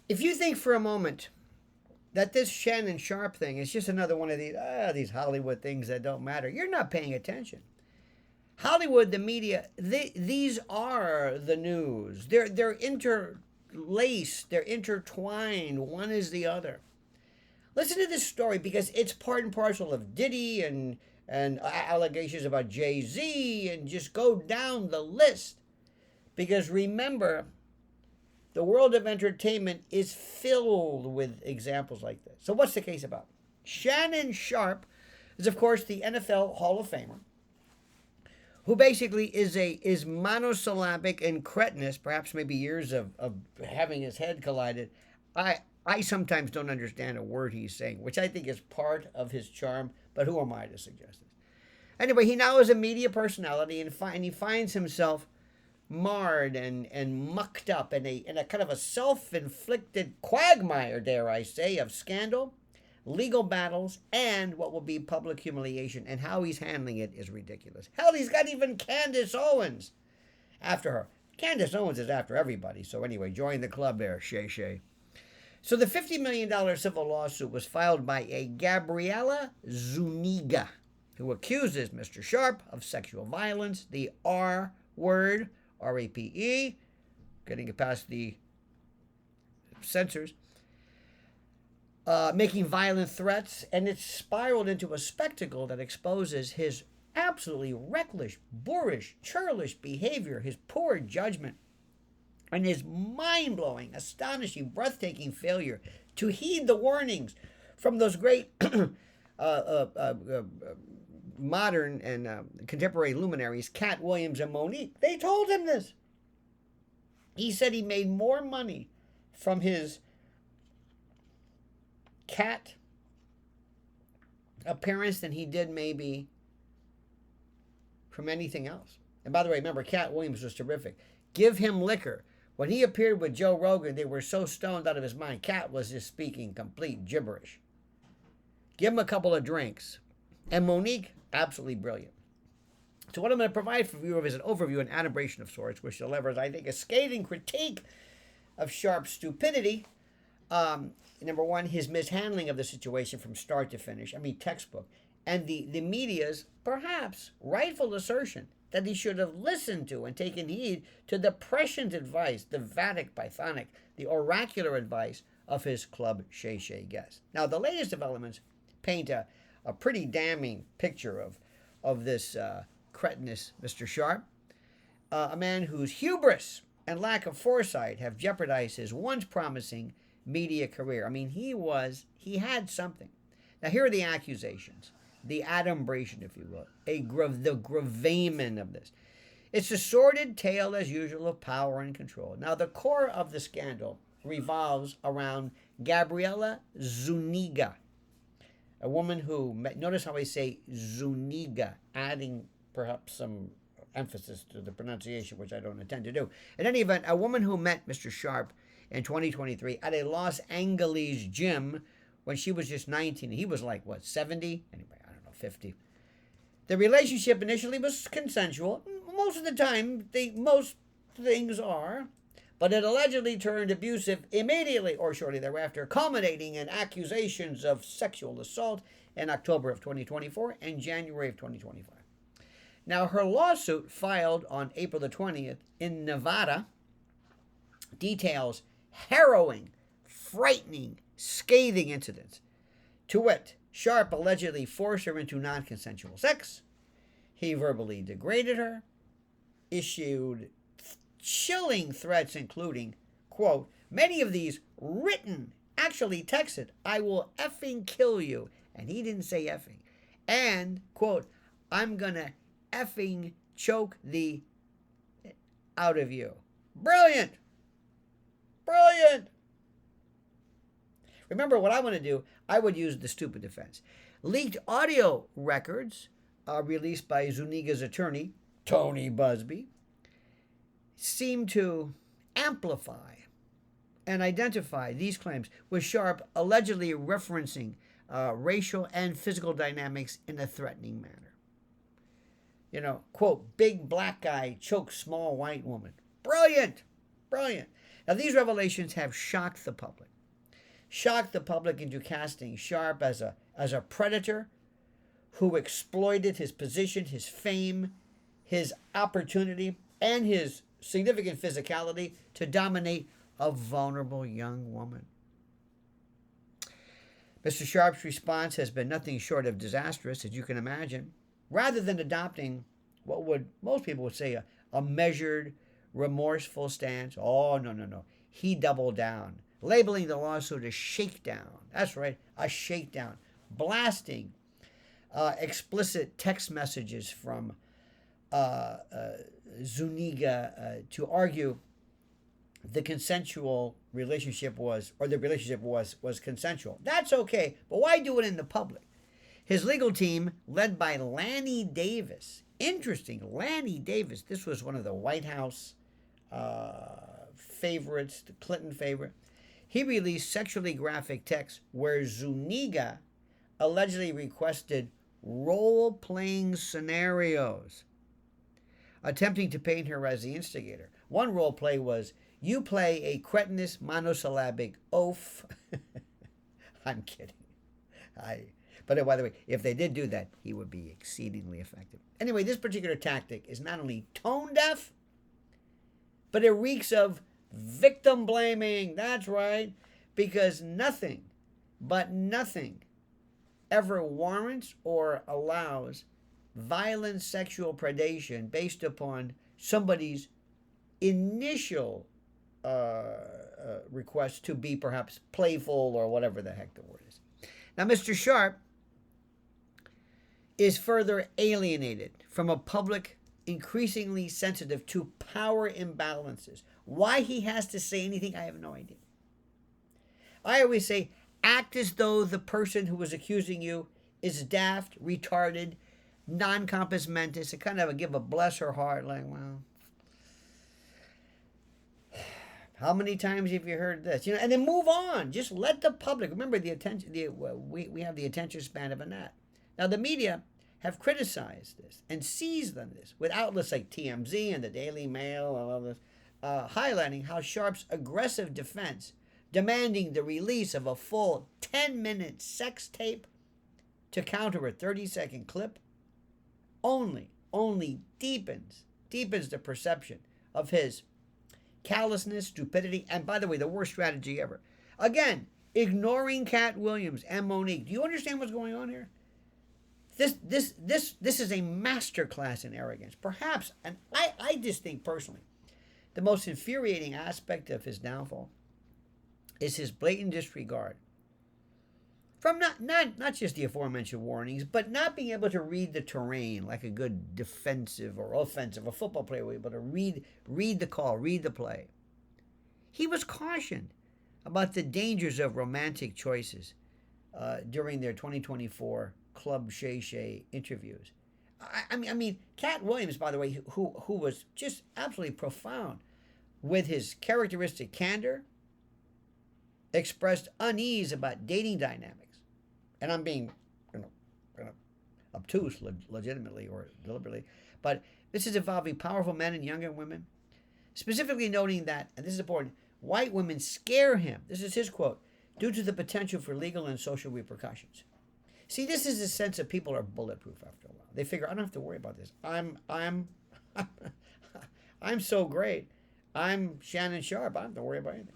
If you think for a moment that this Shannon Sharpe thing is just another one of these Hollywood things that don't matter, you're not paying attention. Hollywood, the media, these are the news. They're interlaced, they're intertwined. One is the other. Listen to this story because it's part and parcel of Diddy and allegations about Jay-Z, and just go down the list. Because remember, the world of entertainment is filled with examples like this. So what's the case about? Shannon Sharpe is, of course, the NFL Hall of Famer, who basically is monosyllabic and cretinous, perhaps maybe years of having his head collided. I sometimes don't understand a word he's saying, which I think is part of his charm, but who am I to suggest this? Anyway, he now is a media personality, and he finds himself marred and mucked up in a kind of a self-inflicted quagmire, dare I say, of scandal, legal battles, and what will be public humiliation. And how he's handling it is ridiculous. Hell, he's got even Candace Owens after her. Candace Owens is after everybody. So anyway, join the club there, Shay Shay. So the $50 million civil lawsuit was filed by a Gabriella Zuniga, who accuses Mr. Sharpe of sexual violence, the R word, R-A-P-E, getting it past the censors, making violent threats, and it's spiraled into a spectacle that exposes his absolutely reckless, boorish, churlish behavior, his poor judgment, and his mind-blowing, astonishing, breathtaking failure to heed the warnings from those great modern and contemporary luminaries, Katt Williams and Mo'Nique. They told him this. He said he made more money from his cat appearance than he did maybe from anything else. And by the way, remember, Katt Williams was terrific. Give him liquor. When he appeared with Joe Rogan, they were so stoned out of his mind. Katt was just speaking complete gibberish. Give him a couple of drinks. And Mo'Nique, absolutely brilliant. So what I'm going to provide for you is an overview, an adumbration of sorts, which delivers, I think, a scathing critique of Sharpe's stupidity. Number one, his mishandling of the situation from start to finish. I mean, textbook. And the media's, perhaps, rightful assertion that he should have listened to and taken heed to the prescient advice, the Vedic, Pythonic, the oracular advice of his Club Shay Shay guest. Now, the latest developments paint a pretty damning picture of this cretinous Mr. Sharpe, a man whose hubris and lack of foresight have jeopardized his once promising media career. I mean, he had something. Now, here are the accusations, the adumbration, if you will, the gravamen of this. It's a sordid tale, as usual, of power and control. Now, the core of the scandal revolves around Gabriella Zuniga, a woman who, notice how I say Zuniga, adding perhaps some emphasis to the pronunciation, which I don't intend to do. In any event, a woman who met Mr. Sharpe in 2023 at a Los Angeles gym when she was just 19. He was like, what, 70? Anyway, I don't know, 50. The relationship initially was consensual. Most of the time, most things are. But it allegedly turned abusive immediately or shortly thereafter, culminating in accusations of sexual assault in October of 2024 and January of 2025. Now, her lawsuit, filed on April the 20th in Nevada, details harrowing, frightening, scathing incidents. To wit, Sharpe allegedly forced her into non-consensual sex. He verbally degraded her, issued chilling threats, including, quote, many of these written, actually texted, I will effing kill you. And he didn't say effing. And, quote, I'm gonna effing choke the out of you. Brilliant. Brilliant. Remember, what I want to do, I would use the stupid defense. Leaked audio records released by Zuniga's attorney, Tony Busby, seem to amplify and identify these claims, with Sharpe allegedly referencing racial and physical dynamics in a threatening manner. You know, quote, big black guy chokes small white woman. Brilliant. Brilliant. Now, these revelations have shocked the public into casting Sharpe as a predator who exploited his position, his fame, his opportunity, and his significant physicality to dominate a vulnerable young woman. Mr. Sharpe's response has been nothing short of disastrous, as you can imagine. Rather than adopting what most people would say a measured, remorseful stance, oh, no. He doubled down, labeling the lawsuit a shakedown. That's right, a shakedown. Blasting explicit text messages from Zuniga to argue the relationship was consensual. That's okay, but why do it in the public? His legal team, led by Lanny Davis. Interesting, Lanny Davis. This was one of the White House favorites, the Clinton favorite. He released sexually graphic texts where Zuniga allegedly requested role-playing scenarios, attempting to paint her as the instigator. One role play was, you play a cretinous monosyllabic oaf. I'm kidding. But by the way, if they did do that, he would be exceedingly effective. Anyway, this particular tactic is not only tone deaf, but it reeks of victim blaming. That's right. Because nothing ever warrants or allows violent sexual predation based upon somebody's initial request to be perhaps playful or whatever the heck the word is. Now, Mr. Sharpe is further alienated from a public increasingly sensitive to power imbalances. Why he has to say anything, I have no idea. I always say, act as though the person who was accusing you is daft, retarded, non-compos mentis, and kind of give a bless her heart, like, well, how many times have you heard this? And then move on. Just let the public remember the attention. We have the attention span of a gnat. Now the media have criticized this and seized on this with outlets like TMZ and the Daily Mail and all this, highlighting how Sharpe's aggressive defense, demanding the release of a full 10-minute sex tape to counter a 30-second clip, only deepens the perception of his callousness, stupidity, and by the way, the worst strategy ever. Again, ignoring Katt Williams and Mo'Nique. Do you understand what's going on here? This is a masterclass in arrogance. Perhaps, and I just think personally, the most infuriating aspect of his downfall is his blatant disregard from not just the aforementioned warnings, but not being able to read the terrain like a good defensive or offensive, a football player would be able to read the call, read the play. He was cautioned about the dangers of romantic choices during their 2024 Club Shay Shay interviews. I mean, Katt Williams, by the way, who was just absolutely profound with his characteristic candor, expressed unease about dating dynamics. And I'm being obtuse, legitimately or deliberately. But this is involving powerful men and younger women, specifically noting that, and this is important, white women scare him. This is his quote, due to the potential for legal and social repercussions. See, this is a sense that people are bulletproof after a while. They figure, I don't have to worry about this. I'm so great. I'm Shannon Sharpe. I don't have to worry about anything.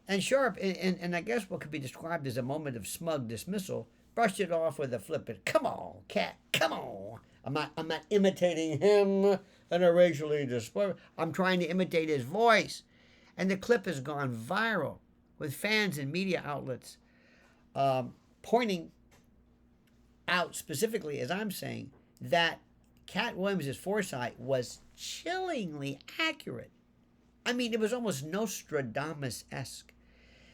And Sharpe, and I guess what could be described as a moment of smug dismissal, brushed it off with a flippant, come on, Katt, come on. I'm not imitating him in a racially display. I'm trying to imitate his voice. And the clip has gone viral with fans and media outlets pointing out specifically, as I'm saying, that Katt Williams' foresight was chillingly accurate. I mean, it was almost Nostradamus-esque.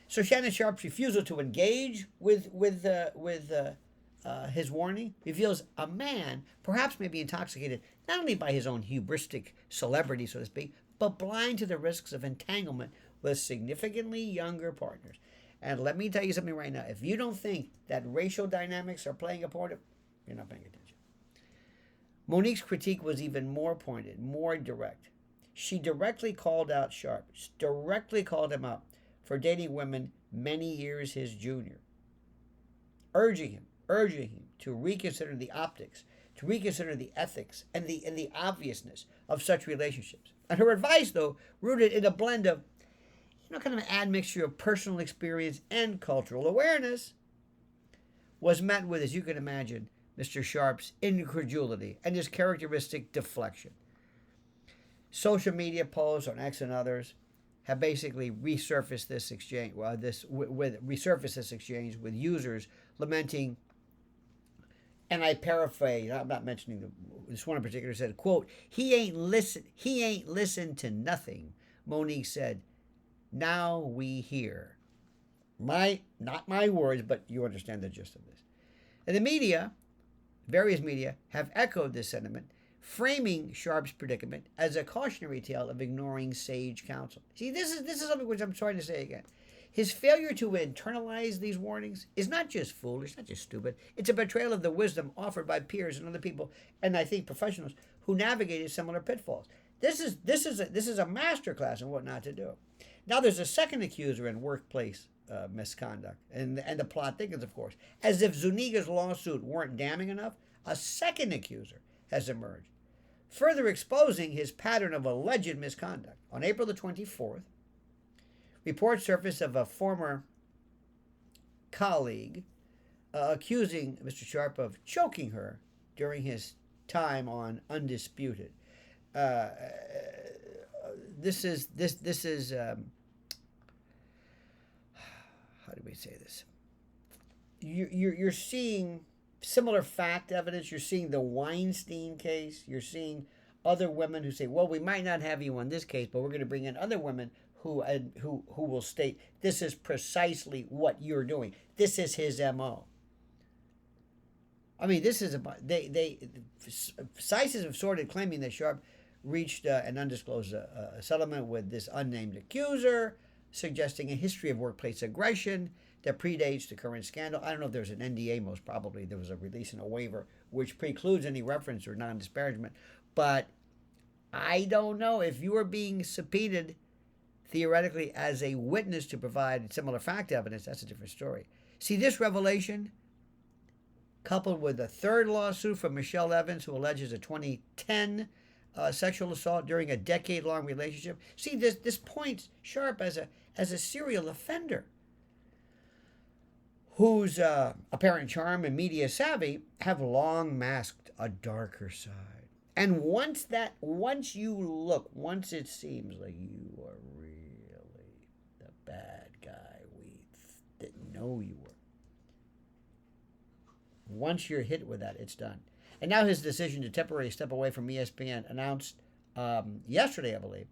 So Shannon Sharpe's refusal to engage with his warning reveals a man perhaps may be intoxicated not only by his own hubristic celebrity, so to speak, but blind to the risks of entanglement with significantly younger partners. And let me tell you something right now. If you don't think that racial dynamics are playing a part, you're not paying attention. Mo'Nique's critique was even more pointed, more direct. She directly called out Sharpe, directly called him out for dating women many years his junior, urging him to reconsider the optics, to reconsider the ethics and the obviousness of such relationships. And her advice, though, rooted in a blend of, kind of an admixture of personal experience and cultural awareness, was met with, as you can imagine, Mr. Sharpe's incredulity and his characteristic deflection. Social media posts on X and others have basically resurfaced this exchange. Resurfaced this exchange with users lamenting, and I paraphrase. I'm not mentioning this one in particular. Said, "Quote: He ain't listened to nothing." Mo'Nique said, "Now we hear." Not my words, but you understand the gist of this. And the media, various media, have echoed this sentiment, framing Sharpe's predicament as a cautionary tale of ignoring sage counsel. See, this is something which I'm trying to say again. His failure to internalize these warnings is not just foolish, not just stupid. It's a betrayal of the wisdom offered by peers and other people, and I think professionals who navigated similar pitfalls. This is a masterclass in what not to do. Now, there's a second accuser in workplace misconduct, and the plot thickens, of course. As if Zuniga's lawsuit weren't damning enough, a second accuser has emerged, further exposing his pattern of alleged misconduct. On April the 24th, reports surfaced of a former colleague accusing Mr. Sharpe of choking her during his time on Undisputed. This is how do we say this? You're seeing similar fact evidence. You're seeing the Weinstein case. You're seeing other women who say, well, we might not have you on this case, but we're going to bring in other women who will state this is precisely what you're doing. This is his MO. I mean, this is about sources have sorted claiming that Sharpe reached an undisclosed settlement with this unnamed accuser, suggesting a history of workplace aggression that predates the current scandal. I don't know if there's an NDA. Most probably there was a release and a waiver which precludes any reference or non-disparagement. But I don't know if you are being subpoenaed theoretically as a witness to provide similar fact evidence. That's a different story. See, this revelation, coupled with a third lawsuit from Michelle Evans, who alleges a 2010 sexual assault during a decade-long relationship. See, this points Sharpe as a serial offender whose apparent charm and media savvy have long masked a darker side. And once it seems like you are really the bad guy we didn't know you were, once you're hit with that, it's done. And now his decision to temporarily step away from ESPN, announced yesterday, I believe,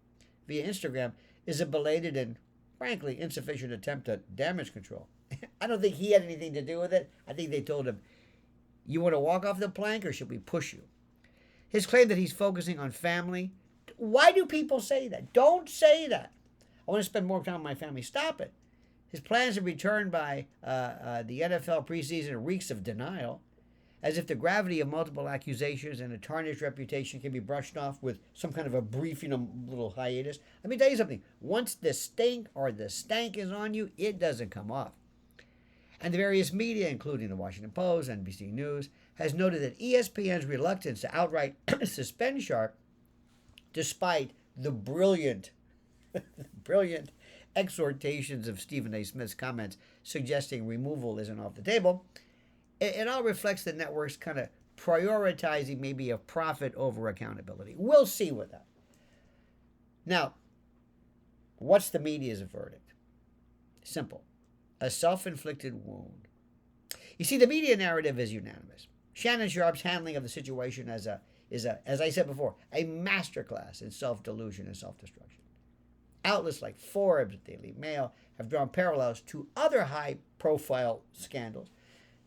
via Instagram, is a belated and, frankly, insufficient attempt at damage control. I don't think he had anything to do with it. I think they told him, you want to walk off the plank or should we push you? His claim that he's focusing on family. Why do people say that? Don't say that. I want to spend more time with my family. Stop it. His plans to return by the NFL preseason reeks of denial, as if the gravity of multiple accusations and a tarnished reputation can be brushed off with some kind of a brief, little hiatus. Let me tell you something. Once the stink or the stank is on you, it doesn't come off. And the various media, including the Washington Post, NBC News, has noted that ESPN's reluctance to outright suspend Sharpe, despite the brilliant exhortations of Stephen A. Smith's comments suggesting removal isn't off the table, it all reflects the network's kind of prioritizing maybe of profit over accountability. We'll see with that. Now, what's the media's verdict? Simple. A self-inflicted wound. You see, the media narrative is unanimous. Shannon Sharpe's handling of the situation is, as I said before, a masterclass in self-delusion and self-destruction. Outlets like Forbes, Daily Mail have drawn parallels to other high-profile scandals,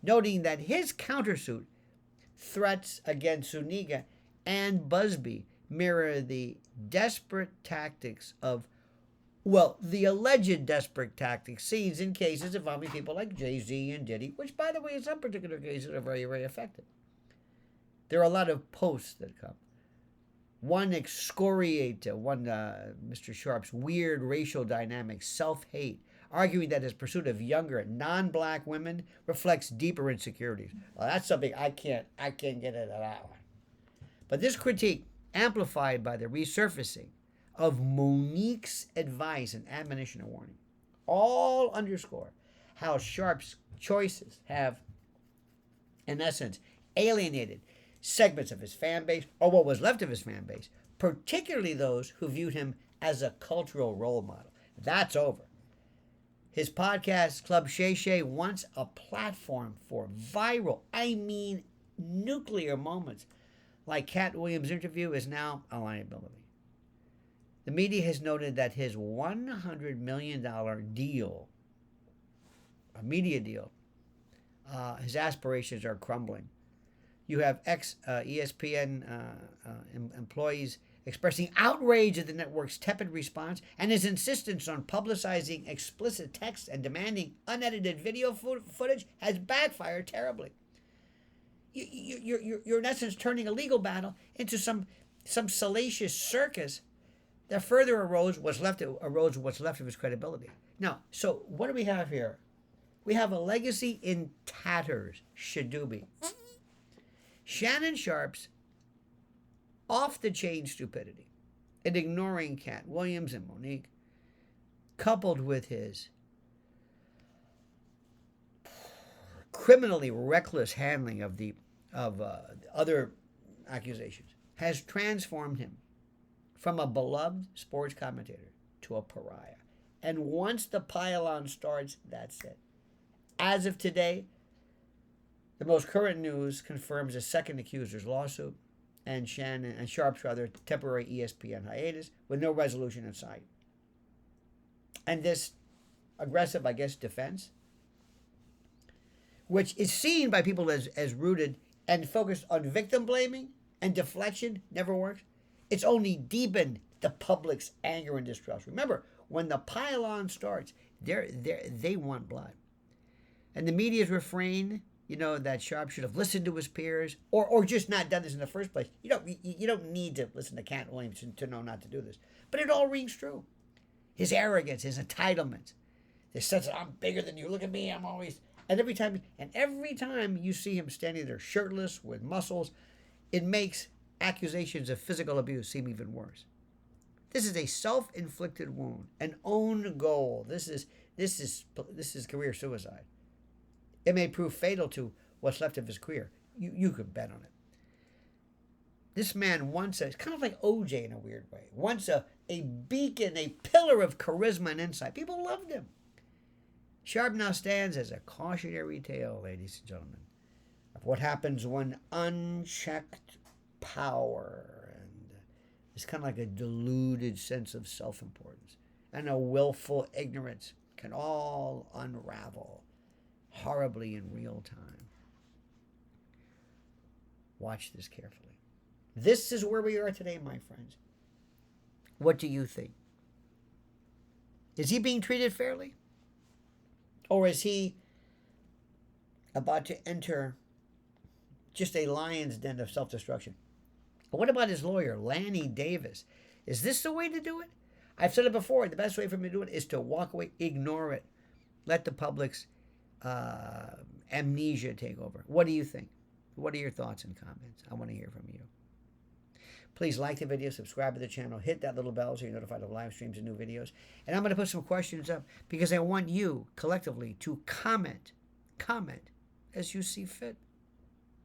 noting that his countersuit threats against Zuniga and Busby mirror the desperate tactics of, the alleged desperate tactics seen in cases involving people like Jay-Z and Diddy, which, by the way, in some particular cases are very, very effective. There are a lot of posts that come. One excoriate Mr. Sharpe's weird racial dynamic, self-hate, arguing that his pursuit of younger, non-black women reflects deeper insecurities. Well, that's something I can't get into that one. But this critique, amplified by the resurfacing of Mo'Nique's advice and admonition and warning, all underscore how Sharpe's choices have, in essence, alienated segments of his fan base, or what was left of his fan base, particularly those who viewed him as a cultural role model. That's over. His podcast, Club Shay Shay, once a platform for viral, nuclear moments like Katt Williams' interview, is now a liability. The media has noted that his $100 million deal, a media deal, his aspirations are crumbling. You have ex-ESPN employees expressing outrage at the network's tepid response and his insistence on publicizing explicit text and demanding unedited video footage has backfired terribly. You're in essence turning a legal battle into some salacious circus that further erodes what's left of his credibility. Now, so what do we have here? We have a legacy in tatters, Shadoobie. Shannon Sharpe's off-the-chain stupidity in ignoring Katt Williams and Mo'Nique, coupled with his criminally reckless handling of other accusations, has transformed him from a beloved sports commentator to a pariah. And once the pile-on starts, that's it. As of today, the most current news confirms a second accuser's lawsuit and Sharpe's temporary ESPN hiatus with no resolution in sight. And this aggressive, defense, which is seen by people as rooted and focused on victim blaming and deflection, never works. It's only deepened the public's anger and distrust. Remember, when the pile-on starts, they want blood. And the media's refrain, that Sharpe should have listened to his peers or just not done this in the first place. You don't need to listen to Katt Williams to know not to do this. But it all rings true. His arrogance, his entitlement, this sense that I'm bigger than you. Look at me, I'm always... And every time you see him standing there shirtless with muscles, it makes accusations of physical abuse seem even worse. This is a self-inflicted wound, an own goal. This is career suicide. It may prove fatal to what's left of his career. You could bet on it. This man it's kind of like OJ in a weird way, once a beacon, a pillar of charisma and insight. People loved him. Sharpe now stands as a cautionary tale, ladies and gentlemen, of what happens when unchecked power and it's kind of like a deluded sense of self-importance and a willful ignorance can all unravel horribly in real time. Watch this carefully. This is where we are today, my friends. What do you think? Is he being treated fairly? Or is he about to enter just a lion's den of self-destruction? What about his lawyer, Lanny Davis? Is this the way to do it? I've said it before. The best way for him to do it is to walk away, ignore it. Let the public's amnesia take over. What do you think? What are your thoughts and comments? I want to hear from you. Please like the video, subscribe to the channel, hit that little bell so you're notified of live streams and new videos. And I'm going to put some questions up because I want you collectively to comment as you see fit.